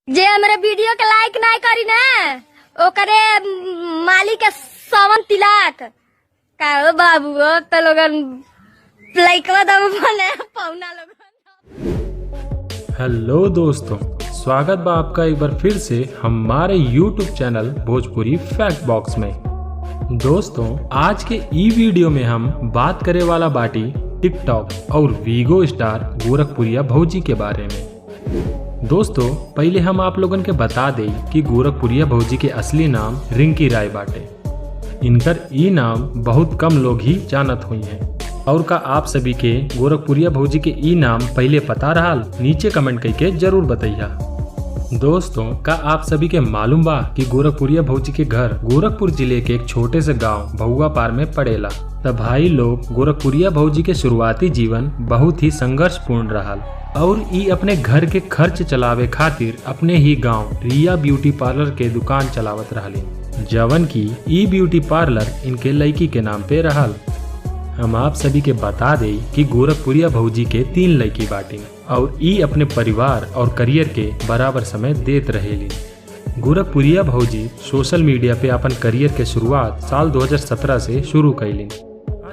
जे हमारे वीडियो के लाइक नहीं करी ना ओकरे मालिक के 7 तिलाक का हो बाबू हो तो लोगन लाइकवा दब बने पौना लोगन। हेलो दोस्तों, स्वागत बा आपका एक बार फिर से हमारे YouTube channel Bhojpuri fact box में। दोस्तों, आज के ई वीडियो में हम बात करे वाला बाटी टिकटॉक और वीगो स्टार गोरखपुरिया भौजी के बारे में। दोस्तों, पहले हम आप लोगन के बता दें कि गोरखपुरिया भौजी के असली नाम रिंकी राय बाटे। इनकर ई नाम बहुत कम लोग ही जानत हुई हैं। और का आप सभी के गोरखपुरिया भौजी के ई नाम पहले पता रहल? नीचे कमेंट करके जरूर बताइया। दोस्तों, का आप सभी के मालूम बा कि गोरखपुरिया भौजी के घर गोरखपुर जिले के एक छोटे से गांव भौआ पार में पड़ेला। तब भाई लोग गोरखपुरिया भौजी के शुरुआती जीवन बहुत ही संघर्षपूर्ण रहल और ई अपने घर के खर्च चलावे खातिर अपने ही गांव रिया ब्यूटी पार्लर के दुकान चलावत रहली, जवन की ई ब्यूटी पार्लर इनके लड़की के नाम पे रहल। हम आप सभी के बता दें कि गोरखपुरिया भौजी के 3 लड़की बाटी और ई अपने परिवार और करियर के बराबर समय देत रहेली। गोरखपुरिया भौजी सोशल मीडिया पे अपन करियर के शुरुआत साल 2017 से शुरू कैली।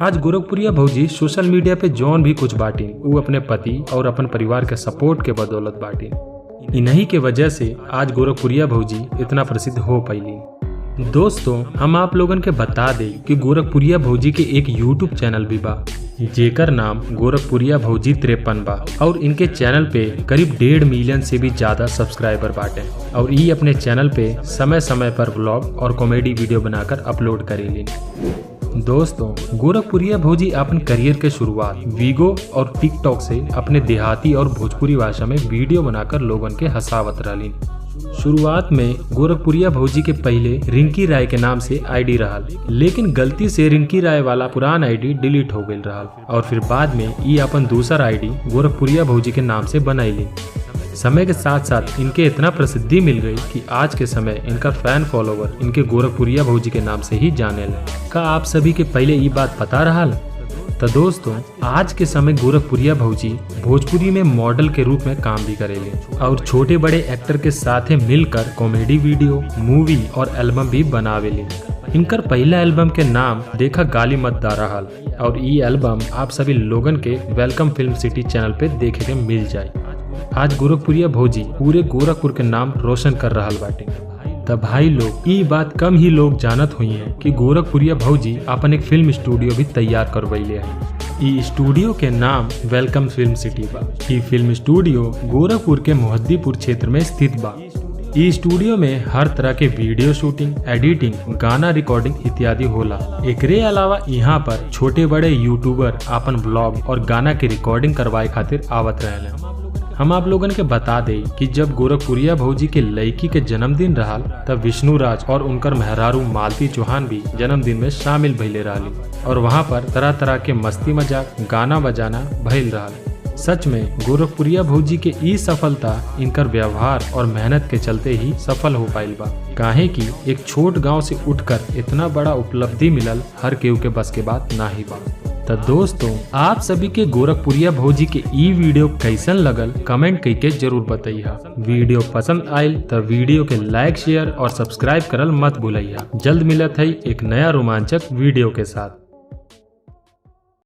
आज गोरखपुरिया भौजी सोशल मीडिया पे जौन भी कुछ बाटी वो अपने पति और अपन परिवार के सपोर्ट के बदौलत बाटी। इन्हीं के वजह से आज गोरखपुरिया भौजी इतना प्रसिद्ध हो पाईली। दोस्तों, हम आप लोगन के बता दें कि गोरखपुरिया भौजी के एक YouTube चैनल भी बा जेकर नाम गोरखपुरिया भौजी 53 बा और इनके चैनल पे करीब 1.5 मिलियन से भी ज्यादा सब्सक्राइबर बाटे और ये अपने चैनल पे समय समय पर व्लॉग और कॉमेडी वीडियो बनाकर अपलोड करेली। दोस्तों, गोरखपुरिया भौजी अपन करियर के शुरुआत वीगो और टिकटॉक से अपने देहाती और भोजपुरी भाषा में वीडियो बनाकर लोगन के हंसावत रहली। शुरुआत में गोरखपुरिया भौजी के पहले रिंकी राय के नाम से आईडी रहल, लेकिन गलती से रिंकी राय वाला पुरान आईडी डिलीट हो गई रहल और फिर बाद में ये अपन दूसरा आईडी गोरखपुरिया भौजी के नाम से बनैली। समय के साथ साथ इनके इतना प्रसिद्धि मिल गई कि आज के समय इनका फैन फॉलोवर इनके गोरखपुरिया भौजी के नाम से ही जाने लगे। का आप सभी के पहले ये बात पता रहल? तो दोस्तों, आज के समय गोरखपुरिया भौजी भोजपुरी में मॉडल के रूप में काम भी करेले और छोटे बड़े एक्टर के साथ मिलकर कॉमेडी वीडियो, मूवी और एल्बम भी बनावेले। इनकर पहला एल्बम के नाम देखा गाली मत दा रहल और ये एल्बम आप सभी लोगन के वेलकम फिल्म सिटी चैनल पे देखे के मिल जाए। आज गोरखपुरिया भौजी पूरे गोरखपुर के नाम रोशन कर रहल बाटे। तब भाई लोग, ये बात कम ही लोग जानत हुई हैं कि गोरखपुरिया भौजी अपन एक फिल्म स्टूडियो भी तैयार करवैले है। ई स्टूडियो के नाम वेलकम फिल्म सिटी बा। ई फिल्म स्टूडियो गोरखपुर के मोहद्दीपुर क्षेत्र में स्थित बा। ई स्टूडियो में हर तरह के वीडियो शूटिंग, एडिटिंग, गाना रिकॉर्डिंग इत्यादि होला। एकरे अलावा यहाँ पर छोटे बड़े यूट्यूबर अपन ब्लॉग और गाना की रिकॉर्डिंग करवाए खातिर आवत रहले। हम आप लोगन के बता दें कि जब गोरखपुरिया भौजी के लड़की के जन्मदिन रहल तब विष्णु राज और उनकर मेहरारू मालती चौहान भी जन्मदिन में शामिल भइले रहली और वहाँ पर तरह तरह के मस्ती मजाक, गाना बजाना भइल रहल। सच में गोरखपुरिया भौजी के ई सफलता इनकर व्यवहार और मेहनत के चलते ही सफल हो पाइल बा। काहे कि एक छोट गांव से उठकर इतना बड़ा उपलब्धि मिलल हर केहू के बस के बात ना ही बा। तो दोस्तों, आप सभी के गोरखपुरिया भौजी के ई वीडियो कैसन लगल कमेंट करके जरूर बताइए। वीडियो पसंद आयल तो वीडियो के लाइक, शेयर और सब्सक्राइब करल मत भूलिए। जल्द मिलत है एक नया रोमांचक वीडियो के साथ।